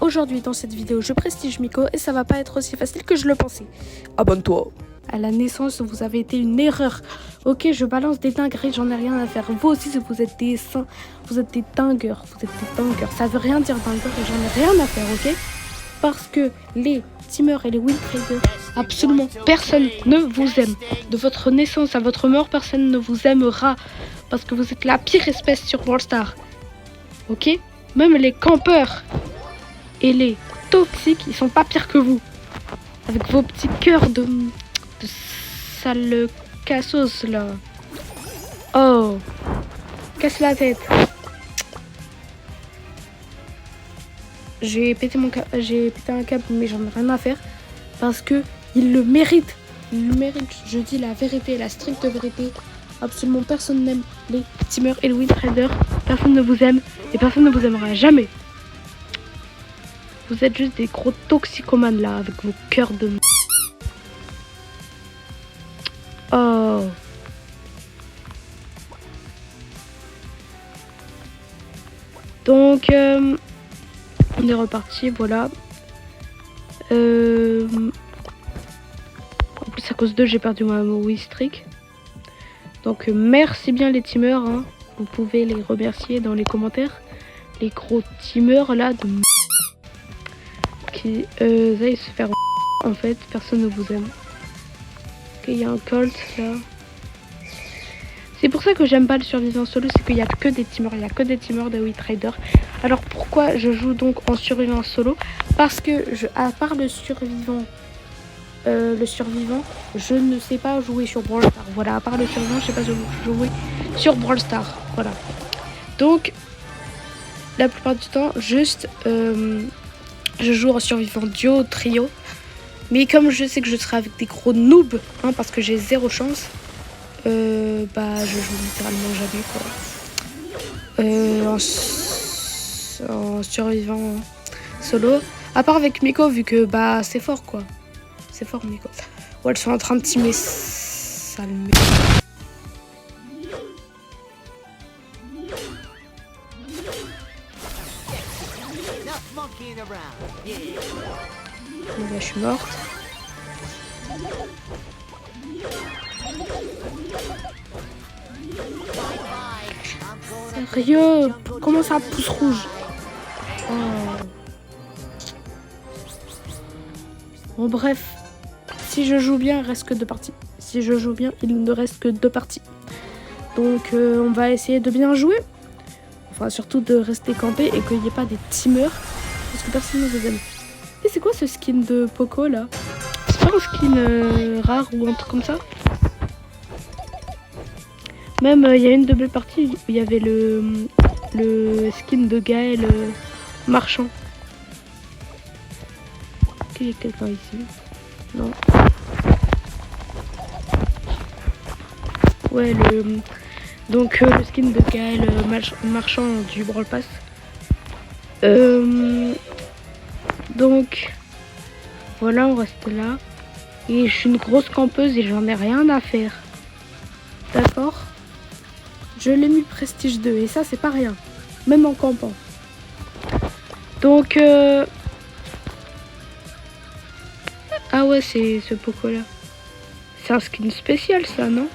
aujourd'hui dans cette vidéo, je prestige Miko et ça va pas être aussi facile que je le pensais. Abonne-toi. À la naissance, vous avez été une erreur. Ok, je balance des dingueries, j'en ai rien à faire. Vous aussi, vous êtes des saints, vous êtes des dingueurs, Ça veut rien dire dingueur et j'en ai rien à faire, ok? Parce que les teamers et les win traders, absolument personne ne vous aime. De votre naissance à votre mort, personne ne vous aimera. Parce que vous êtes la pire espèce sur Brawl Stars. Ok? Même les campeurs et les toxiques, ils sont pas pires que vous. Avec vos petits cœurs de sale cassos là. Oh, casse la tête. J'ai pété un câble, mais j'en ai rien à faire parce que il le mérite. Il le mérite. Je dis la vérité, la stricte vérité. Absolument personne n'aime les teamers et les win traders. Personne ne vous aime et personne ne vous aimera jamais. Vous êtes juste des gros toxicomanes là avec vos cœurs de... Oh. Donc, on est reparti, voilà. En plus, à cause d'eux, j'ai perdu ma win streak. Donc, merci bien les teamers. Hein. Vous pouvez les remercier dans les commentaires. Les gros teamers là de... qui aillent se faire en fait. Personne ne vous aime. Ok, il y a un Colt là. C'est pour ça que j'aime pas le survivant solo, c'est qu'il y a que des teamers, des win traders. Alors pourquoi je joue donc en survivant solo? Parce que à part le survivant, je ne sais pas jouer sur Brawl Stars. Voilà, à part le survivant, je sais pas jouer sur Brawl Stars. Voilà. Donc la plupart du temps, juste je joue en survivant duo, trio. Mais comme je sais que je serai avec des gros noobs, hein, parce que j'ai zéro chance. Bah je joue littéralement jamais quoi. En survivant solo, à part avec Miko, vu que bah c'est fort quoi, c'est fort Miko. Oh, elles sont en train de teamer sale mec. Bon, bah, je suis morte. Sérieux? Comment ça pousse rouge? Oh. Bon bref, si je joue bien, il reste que 2 parties. Si je joue bien, il ne reste que 2 parties. Donc on va essayer de bien jouer. Enfin surtout de rester campé et qu'il n'y ait pas des teamers. Parce que personne ne vous aime. Et c'est quoi ce skin de Poco là? C'est pas un skin rare ou un truc comme ça? Même il y a une double partie où il y avait le skin de Gaël marchand. Est-ce qu'il y a quelqu'un ici? Non. Ouais, donc le skin de Gaël marchand du Brawl Pass. Donc voilà, on reste là. Et je suis une grosse campeuse et j'en ai rien à faire. D'accord? Je l'ai mis prestige 2 et ça c'est pas rien. Même en campant. Donc ah ouais, c'est ce Poco là. C'est un skin spécial ça, non?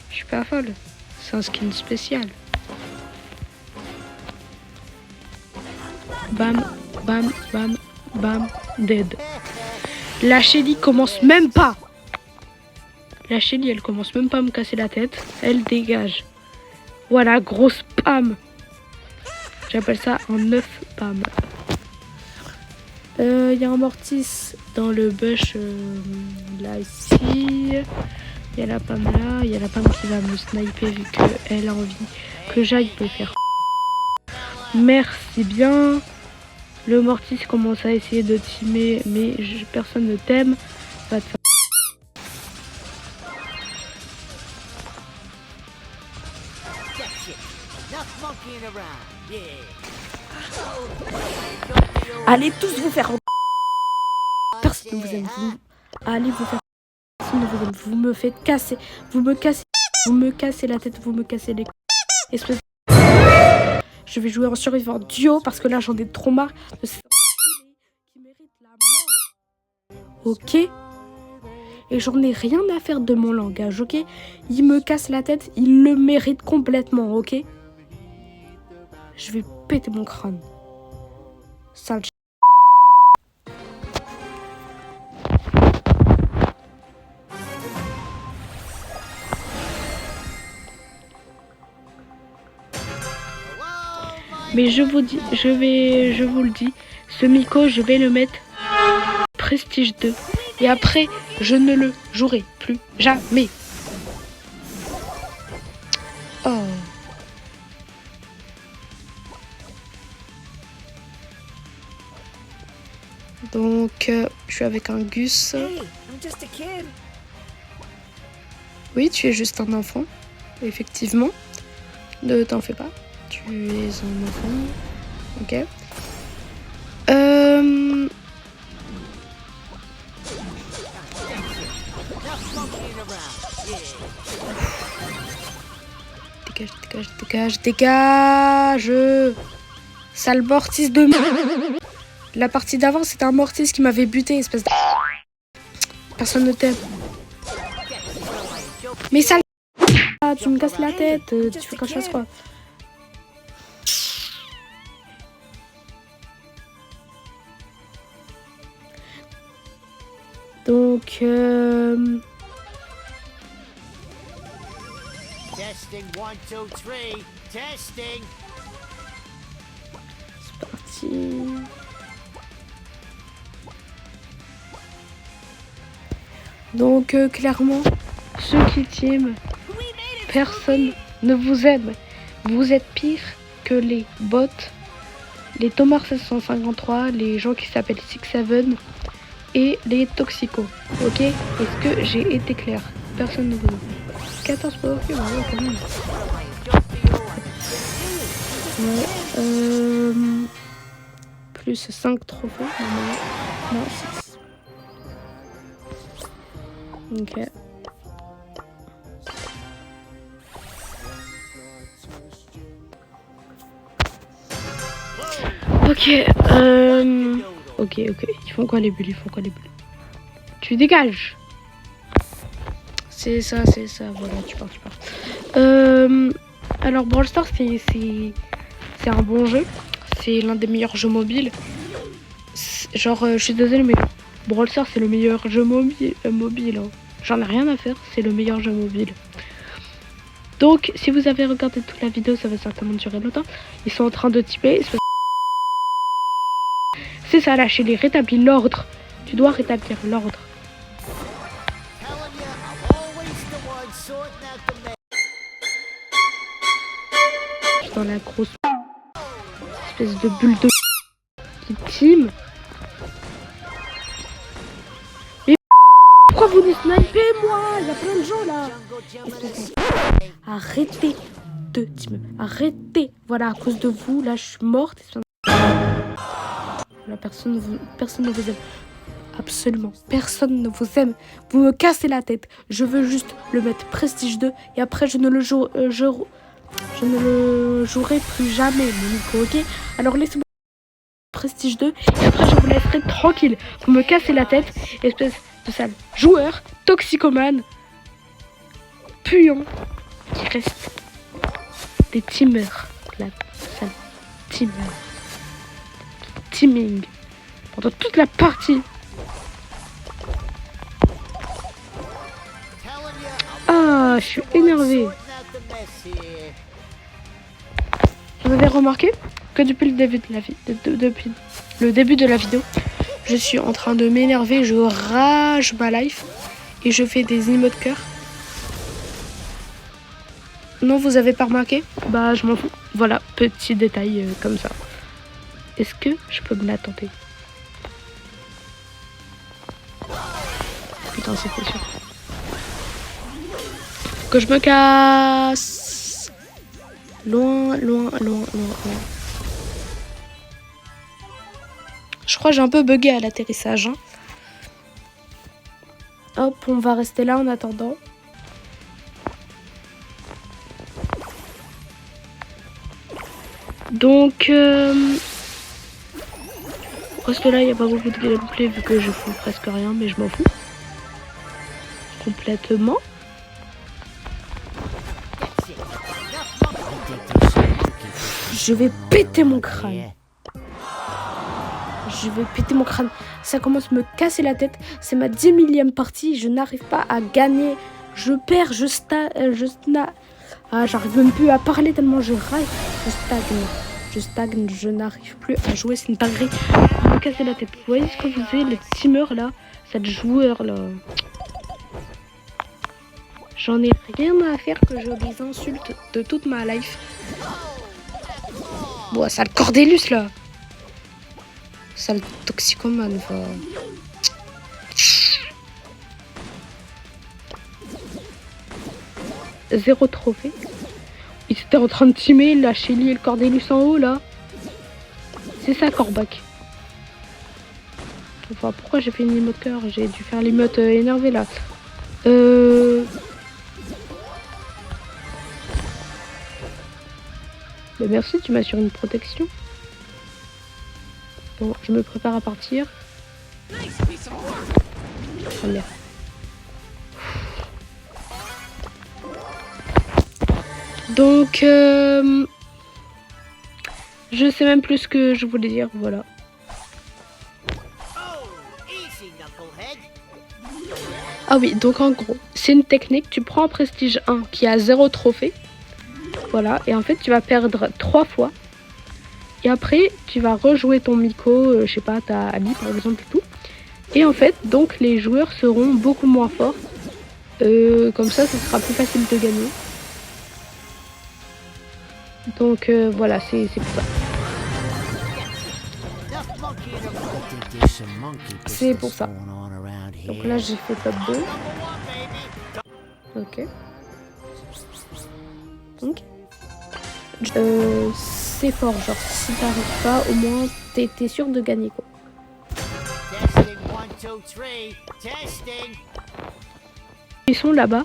Je suis pas folle. C'est un skin spécial. Bam, bam, bam, bam, dead. La Shelly commence même pas. La Shelly, elle commence même pas à me casser la tête. Elle dégage. Voilà, grosse pam. J'appelle ça un 9 pam. Il y a un Mortis dans le bush là ici. Il y a la pam là. Il y a la pam qui va me sniper vu qu'elle a envie que j'aille me faire. Merci bien. Le Mortis commence à essayer de teamer, mais personne ne t'aime. Va te faire. Allez tous vous faire. Personne ne vous aime. Allez vous faire. Personne ne vous aime. Vous me faites casser. Vous me cassez la tête. Vous me cassez les. Espèce. Je vais jouer en survivant duo parce que là, j'en ai trop marre de ces enculés qui méritent la mort. Ok? Et j'en ai rien à faire de mon langage, ok? Il me casse la tête, il le mérite complètement, ok? Je vais péter mon crâne. Sale. Mais je vous le dis, ce Miko, je vais le mettre prestige 2. Et après, je ne le jouerai plus jamais. Oh. Donc, je suis avec un Gus. Oui, tu es juste un enfant, effectivement. Ne t'en fais pas. Tu es un enfant. Ok. Dégage. Sale mortis de merde. La partie d'avant, c'était un mortis qui m'avait buté, espèce de... Personne ne t'aime. Mais sale... Ah, tu me casses la tête. Tu fais quelque chose, quoi. Donc, Testing 1, 2, 3. Testing. c'est parti. Donc, clairement, ceux qui team, personne ne vous aime. Vous êtes pire que les bots, les Thomas 753, les gens qui s'appellent 6-7 et les toxicos. Ok? Est-ce que j'ai été clair? Personne ne vous aime. 14 pour ok, bah ouais, quand même. Ouais, plus 5 trophées, normalement. Non, 6. Ok. Ok. Ils font quoi les bulles? Tu dégages. C'est ça. Voilà, tu pars. Alors, Brawl Stars, c'est un bon jeu. C'est l'un des meilleurs jeux mobiles. Genre, je suis désolée, mais Brawl Stars, c'est le meilleur jeu mobile. Hein. J'en ai rien à faire, c'est le meilleur jeu mobile. Donc, si vous avez regardé toute la vidéo, ça va certainement durer longtemps. Ils sont en train de typer. C'est ça, lâchez-les, rétablis l'ordre. Tu dois rétablir l'ordre. Dans la grosse espèce de bulle de qui team. Mais pourquoi vous nous snipez, moi? Il y a plein de gens là. Arrêtez de team. Arrêtez. Voilà, à cause de vous, là, je suis morte. Là, personne ne vous aime. Absolument, personne ne vous aime. Vous me cassez la tête. Je veux juste le mettre prestige 2 et après je ne le jouerai plus jamais, mon Nico, ok? Alors laissez-moi prestige 2 et après je vous laisserai tranquille. Vous me cassez la tête, espèce de sale joueur, toxicomane, puant, qui reste des teamers. La sale teamer. Teaming. Pendant toute la partie. Ah, je suis énervée. Vous avez remarqué que depuis le début de la vidéo, je suis en train de m'énerver, je rage ma life et je fais des emotes de cœur. Non, vous avez pas remarqué? Bah, je m'en fous. Voilà, petit détail comme ça. Est-ce que je peux me la tenter? Putain, c'était sûr. Que je me casse. Loin. Je crois que j'ai un peu bugué à l'atterrissage. Hein. Hop, on va rester là en attendant. Donc, parce que là, il n'y a pas beaucoup de gameplay vu que je fais presque rien, mais je m'en fous. Complètement. Je vais péter mon crâne. Je vais péter mon crâne. Ça commence à me casser la tête. C'est ma 10 millième partie. Je n'arrive pas à gagner. Je perds. J'arrive même plus à parler tellement je râle. Je stagne. Je n'arrive plus à jouer. C'est une dinguerie. Vous me cassez la tête. Vous voyez ce que vous avez, les teamers là, cette joueur là. J'en ai rien à faire que je les insulte de toute ma life. Bon, sale Cordélus là. Sale toxicomane, va. Zéro trophée. Ils étaient en train de teamer, la Shelly et le Cordélus en haut là. C'est ça, Corbac. Enfin, pourquoi j'ai fait une emote cœur? J'ai dû faire l'emote énervé là. Bah merci, tu m'assures une protection. Bon, je me prépare à partir. Oh merde. Donc, je sais même plus ce que je voulais dire, voilà. Ah oui, donc en gros, c'est une technique, tu prends un prestige 1 qui a 0 trophée. Voilà, et en fait, tu vas perdre 3 fois. Et après, tu vas rejouer ton Miko, je sais pas, ta Ali par exemple et tout. Et en fait, donc les joueurs seront beaucoup moins forts. Comme ça sera plus facile de gagner. Donc voilà, c'est pour ça. C'est pour ça. Donc là, j'ai fait top 2. Ok. Donc. C'est fort, genre si t'arrives pas, au moins t'es sûr de gagner quoi. Ils sont là-bas,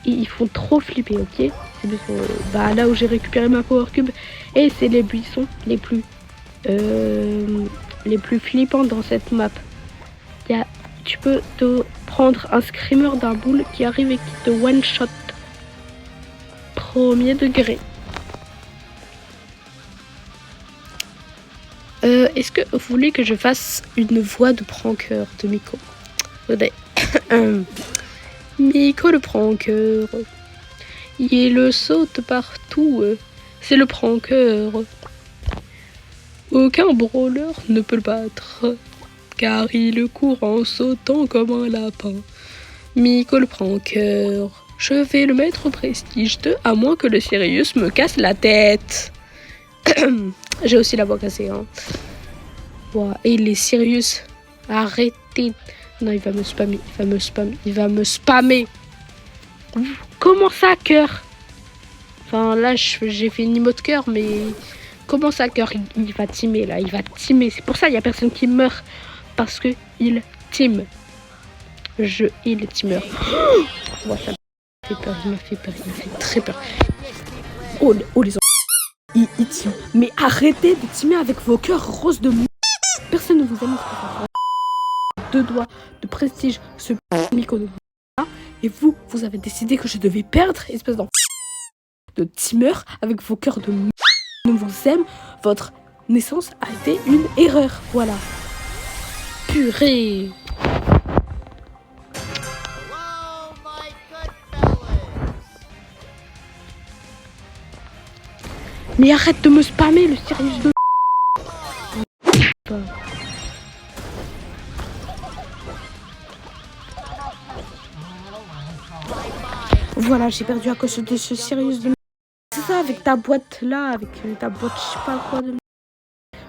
ils font trop flipper, ok. C'est là où j'ai récupéré ma power cube et c'est les buissons les plus flippants dans cette map. Tu peux te prendre un screamer d'un boule qui arrive et qui te one shot. Premier degré. Est-ce que vous voulez que je fasse une voix de pranker de Miko? Miko le pranker. Il saute partout. C'est le pranker. Aucun brawler ne peut le battre. Car il court en sautant comme un lapin. Miko le pranker. Je vais le mettre au prestige 2 à moins que le Sirius me casse la tête. J'ai aussi la voix cassée, hein. Wow. Et les Sirius, arrêtez. Non, il va me spammer. Comment ça, cœur? Enfin, là, j'ai fait une emote cœur, mais comment ça, cœur? Il va teamer, là. Il va teamer. C'est pour ça qu'il n'y a personne qui meurt. Parce que il team. Il est teamer. Oh, ça m'a fait peur. Il m'a fait très peur. Oh les il team. Mais arrêtez de teamer avec vos cœurs roses de mou. Personne ne vous aime. 2 doigts de prestige, ce Miko de là. Et vous avez décidé que je devais perdre, espèce de teamer avec vos cœurs de mou. Ne vous aime. Votre naissance a été une erreur. Voilà. Purée. Mais arrête de me spammer, le Sirius de... Voilà, j'ai perdu à cause de ce Sirius de... C'est ça, avec ta boîte là, avec ta boîte je sais pas quoi de...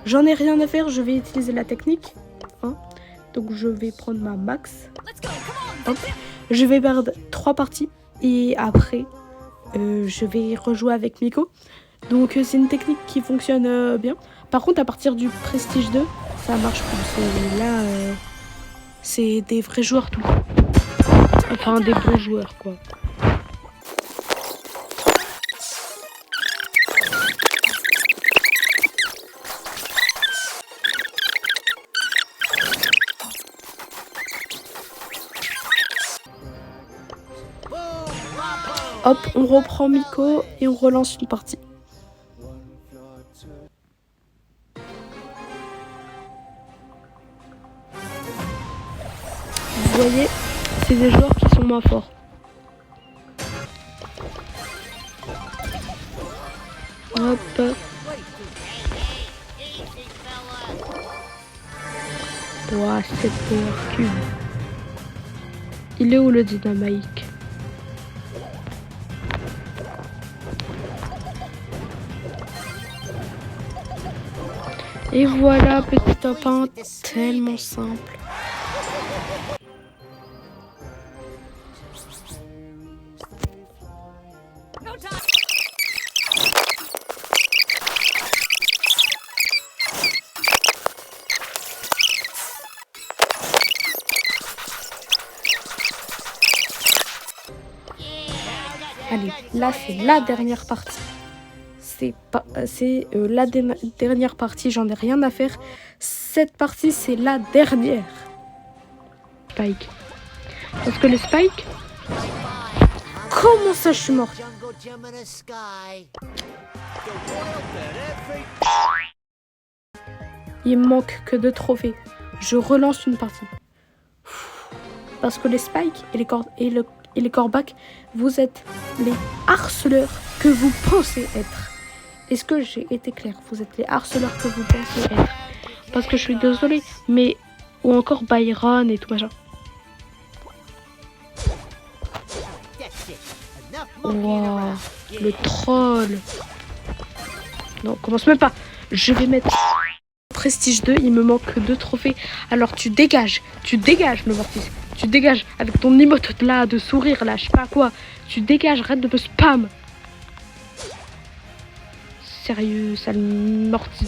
J'en ai rien à faire, je vais utiliser la technique. Hein. Donc je vais prendre ma max. Hop. Je vais perdre 3 parties. Et après, je vais rejouer avec Miko. Donc c'est une technique qui fonctionne bien. Par contre, à partir du Prestige 2, ça marche plus. Là, c'est des vrais joueurs tout. Enfin, des bons joueurs, quoi. Hop, on reprend Miko et on relance une partie. Vous voyez, c'est des joueurs qui sont moins forts. Hop. Ouah, 7 power cube. Il est où le dynamite? Et voilà, petit top 1, tellement simple. Allez, là c'est la dernière partie. C'est la dernière partie, j'en ai rien à faire. Cette partie, c'est la dernière. Spike. Parce que les Spike... Comment ça, je suis morte? Il me manque que 2 trophées. Je relance une partie. Parce que les Spike et les Corbacs, vous êtes les harceleurs que vous pensez être. Est-ce que j'ai été claire? Vous êtes les harceleurs que vous pensez être. Parce que je suis désolée, mais... Ou encore Byron et tout machin. Wow, le troll. Non, commence même pas. Je vais mettre Prestige 2, il me manque que 2 trophées. Alors tu dégages, le Mortis. Tu dégages avec ton emote là, de sourire là, je sais pas quoi. Tu dégages, arrête de me spam. Sérieux, sale Mortis.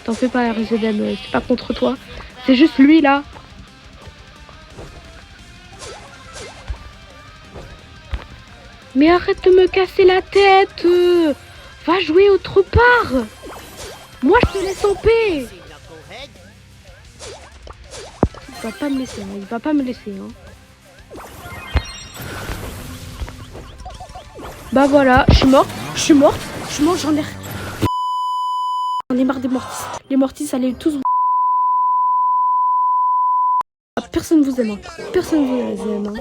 T'en fais pas, RZM, c'est pas contre toi. C'est juste lui là. Mais arrête de me casser la tête. Va jouer autre part. Moi je te laisse en paix. Il va pas me laisser, hein. Il va pas me laisser. Hein. Bah voilà, je suis morte, j'en ai marre des Mortis. Les Mortis, allez tous... Personne vous aime, hein. Personne vous aime. Hein.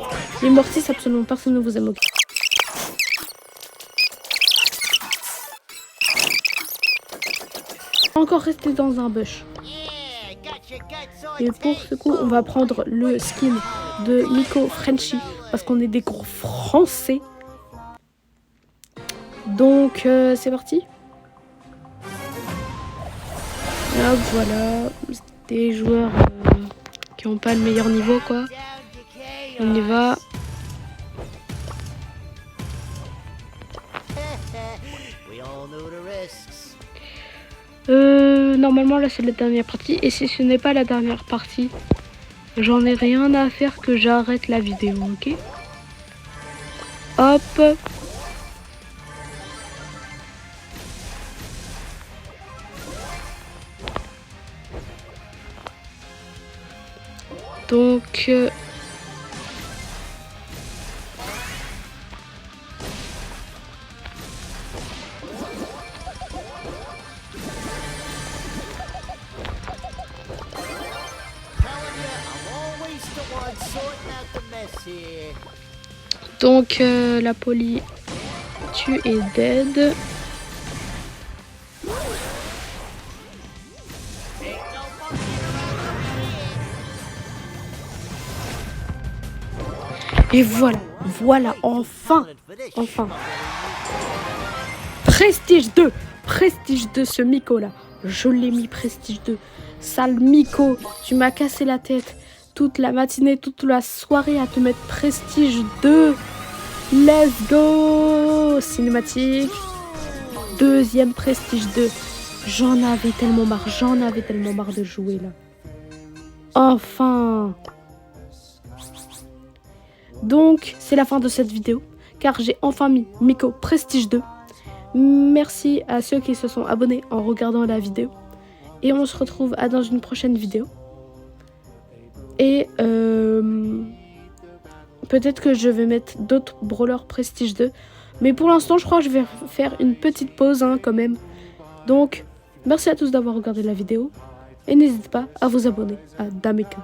Les Mortis, absolument personne ne vous aime. Okay. Encore rester dans un bush. Et pour ce coup, on va prendre le skin de Miko Frenchy parce qu'on est des gros Français. Donc c'est parti. Hop, voilà, des joueurs qui n'ont pas le meilleur niveau quoi. On y va. Normalement là c'est la dernière partie et si ce n'est pas la dernière partie, j'en ai rien à faire que j'arrête la vidéo, ok? Hop. Donc la poli, tu es dead. Et voilà, enfin. Prestige 2, ce Miko là. Je l'ai mis Prestige 2. Sale Miko, tu m'as cassé la tête toute la matinée, toute la soirée à te mettre Prestige 2. Let's go. Cinématique. 2e Prestige 2. J'en avais tellement marre de jouer là. Enfin. Donc, c'est la fin de cette vidéo, car j'ai enfin mis Miko Prestige 2. Merci à ceux qui se sont abonnés en regardant la vidéo. Et on se retrouve dans une prochaine vidéo. Et Peut-être que je vais mettre d'autres brawlers Prestige 2. Mais pour l'instant, je crois que je vais faire une petite pause hein, quand même. Donc, merci à tous d'avoir regardé la vidéo. Et n'hésitez pas à vous abonner à Dameka.